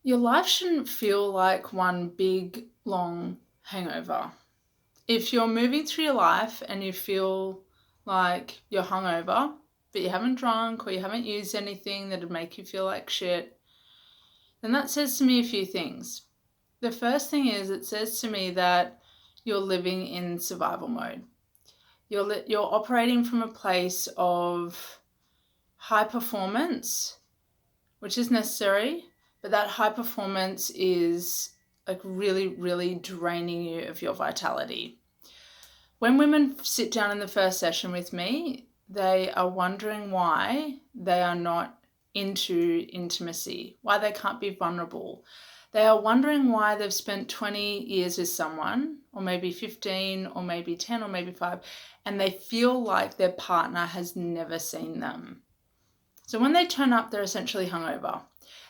Your life shouldn't feel like one big, long hangover. If you're moving through your life and you feel like you're hungover, but you haven't drunk or you haven't used anything that'd make you feel like shit, then that says to me a few things. The first thing is it says to me that you're living in survival mode. You're operating from a place of high performance, which is necessary, but that high performance is like really, really draining you of your vitality. When women sit down in the first session with me, they are wondering why they are not into intimacy, why they can't be vulnerable. They are wondering why they've spent 20 years with someone, or maybe 15, or maybe 10, or maybe 5, and they feel like their partner has never seen them. So when they turn up, they're essentially hungover.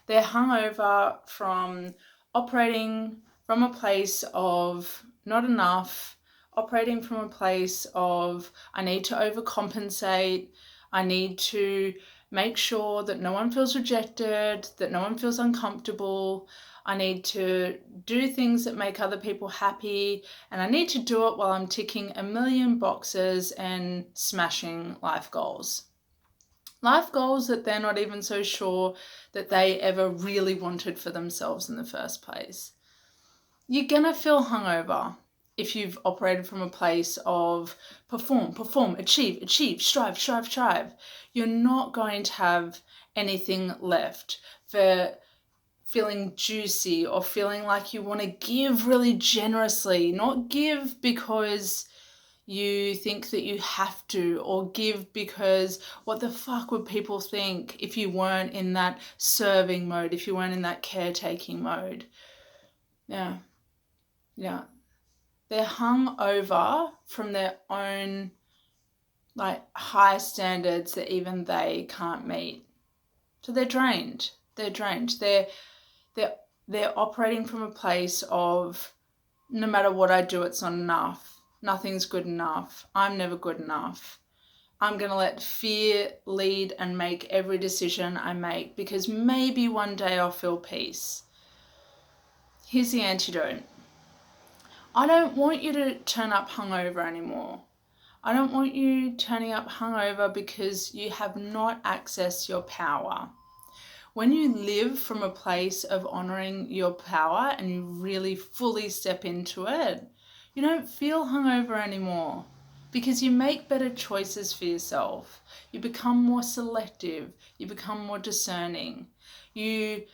They're hungover from operating from a place of not enough, operating from a place of I need to overcompensate, I need to make sure that no one feels rejected, that no one feels uncomfortable, I need to do things that make other people happy, and I need to do it while I'm ticking a million boxes and smashing life goals. Life goals that they're not even so sure that they ever really wanted for themselves in the first place. You're gonna feel hungover if you've operated from a place of perform, achieve, strive. You're not going to have anything left for feeling juicy or feeling like you want to give really generously, not give because you think that you have to, or give because what the fuck would people think if you weren't in that serving mode, if you weren't in that caretaking mode. Yeah. They're hung over from their own like high standards that even they can't meet. So they're drained. They're operating from a place of no matter what I do, it's not enough. Nothing's good enough. I'm never good enough. I'm going to let fear lead and make every decision I make because maybe one day I'll feel peace. Here's the antidote. I don't want you to turn up hungover anymore. I don't want you turning up hungover because you have not accessed your power. When you live from a place of honoring your power and you really fully step into it, you don't feel hungover anymore because you make better choices for yourself. You become more selective. You become more discerning. You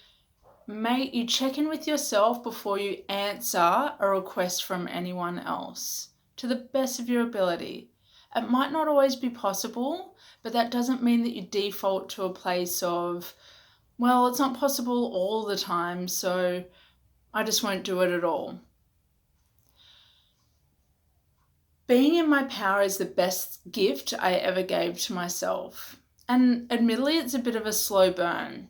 check in with yourself before you answer a request from anyone else to the best of your ability. It might not always be possible, but that doesn't mean that you default to a place of, well, it's not possible all the time, so I just won't do it at all. Being in my power is the best gift I ever gave to myself. And admittedly, it's a bit of a slow burn.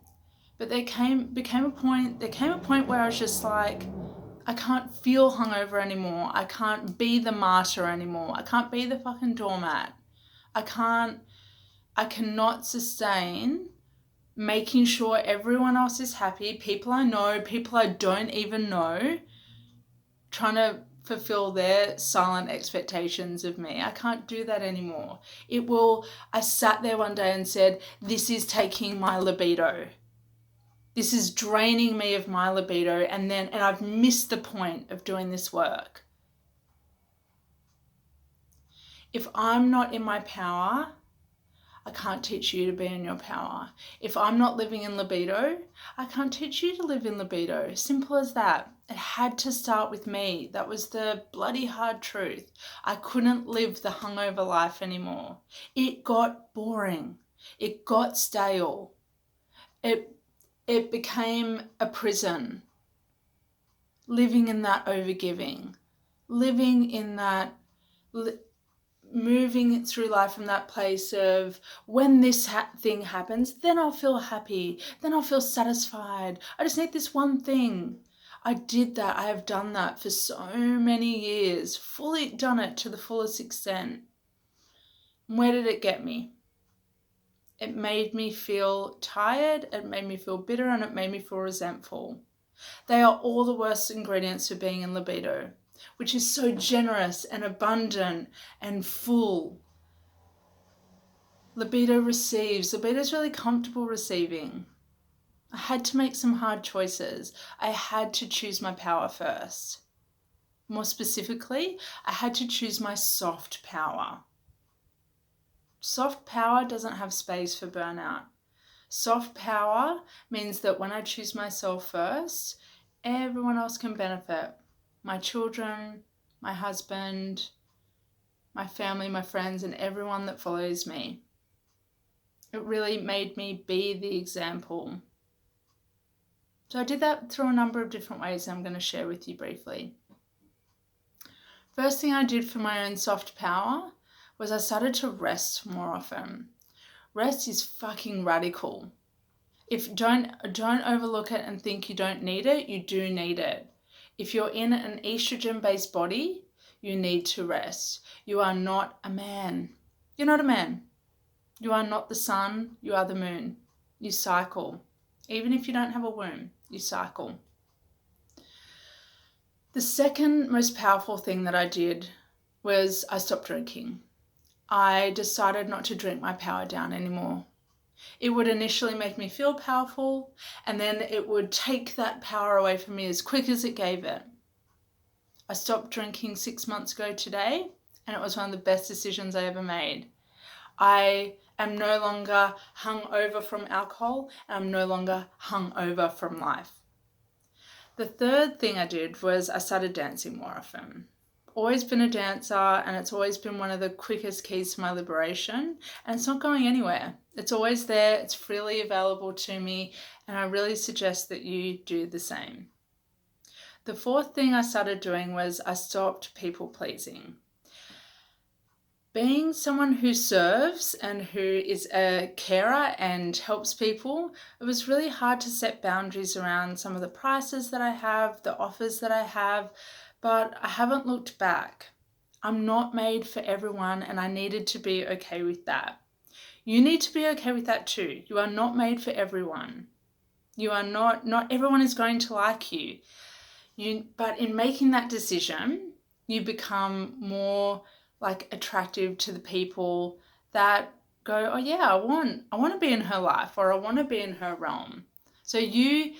But there came a point where I was just like, I can't feel hungover anymore. I can't be the martyr anymore. I can't be the fucking doormat. I cannot sustain making sure everyone else is happy, people I know, people I don't even know, trying to fulfill their silent expectations of me. I can't do that anymore. I sat there one day and said, this is taking my libido. This is draining me of my libido, and I've missed the point of doing this work. If I'm not in my power, I can't teach you to be in your power. If I'm not living in libido, I can't teach you to live in libido. Simple as that. It had to start with me. That was the bloody hard truth. I couldn't live the hungover life anymore. It got boring. It got stale. It became a prison. Living in that overgiving. Living in that moving through life from that place of when this thing happens, then I'll feel happy, then I'll feel satisfied. I just need this one thing. I did that. I have done that for so many years, fully done it to the fullest extent. Where did it get me? It made me feel tired, it made me feel bitter, and it made me feel resentful. They are all the worst ingredients for being in libido, which is so generous and abundant and full. Libido receives. Libido is really comfortable receiving. I had to make some hard choices. I had to choose my power first. More specifically, I had to choose my soft power. Soft power doesn't have space for burnout. Soft power means that when I choose myself first, everyone else can benefit. My children, my husband, my family, my friends, and everyone that follows me. It really made me be the example. So I did that through a number of different ways I'm going to share with you briefly. First thing I did for my own soft power was I started to rest more often. Rest is fucking radical. If don't overlook it and think you don't need it, you do need it. If you're in an estrogen-based body, you need to rest. You are not a man. You're not a man. You are not the sun, you are the moon. You cycle. Even if you don't have a womb, you cycle. The second most powerful thing that I did was I stopped drinking. I decided not to drink my power down anymore. It would initially make me feel powerful, and then it would take that power away from me as quick as it gave it. I stopped drinking 6 months ago today, and it was one of the best decisions I ever made. I am no longer hungover from alcohol, and I'm no longer hungover from life. The third thing I did was I started dancing more often. Always been a dancer, and it's always been one of the quickest keys to my liberation, and it's not going anywhere. It's always there, it's freely available to me, and I really suggest that you do the same. The fourth thing I started doing was I stopped people pleasing. Being someone who serves and who is a carer and helps people, it was really hard to set boundaries around some of the prices that I have, the offers that I have, but I haven't looked back. I'm not made for everyone, and I needed to be okay with that. You need to be okay with that too. You are not made for everyone. You are not everyone is going to like you. But in making that decision, you become more attractive to the people that go, oh yeah, I want to be in her life, or I want to be in her realm. So you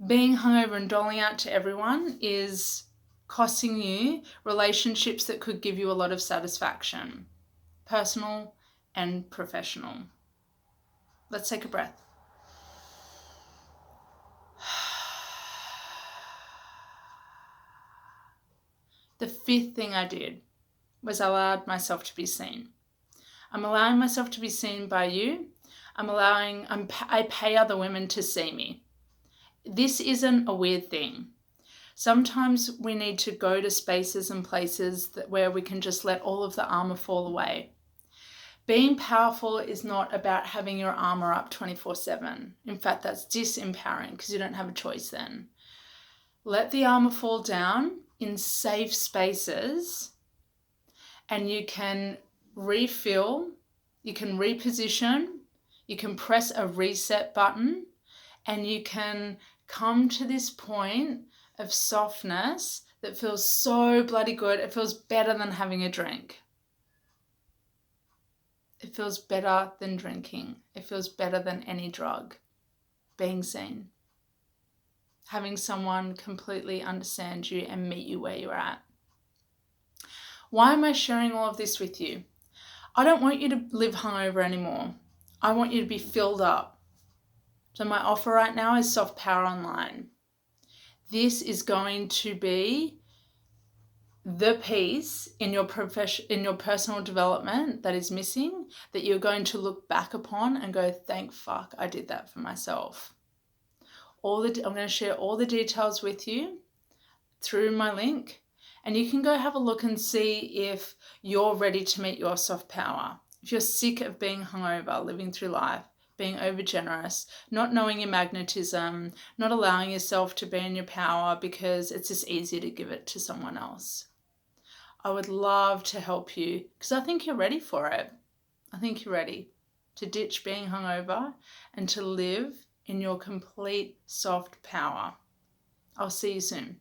being hungover and doling out to everyone is costing you relationships that could give you a lot of satisfaction, personal and professional. Let's take a breath. The fifth thing I did was I allowed myself to be seen. I'm allowing myself to be seen by you. I pay other women to see me. This isn't a weird thing. Sometimes we need to go to spaces and places where we can just let all of the armor fall away. Being powerful is not about having your armor up 24/7. In fact, that's disempowering because you don't have a choice then. Let the armor fall down in safe spaces, and you can refill, you can reposition, you can press a reset button, and you can come to this point of softness that feels so bloody good. It feels better than having a drink. It feels better than drinking. It feels better than any drug. Being seen. Having someone completely understand you and meet you where you're at. Why am I sharing all of this with you? I don't want you to live hungover anymore. I want you to be filled up. So my offer right now is Soft Power Online. This is going to be the piece in your personal development that is missing, that you're going to look back upon and go, thank fuck I did that for myself. I'm going to share all the details with you through my link, and you can go have a look and see if you're ready to meet your soft power. If you're sick of being hungover, living through life, being overgenerous, not knowing your magnetism, not allowing yourself to be in your power because it's just easier to give it to someone else. I would love to help you because I think you're ready for it. I think you're ready to ditch being hungover and to live in your complete soft power. I'll see you soon.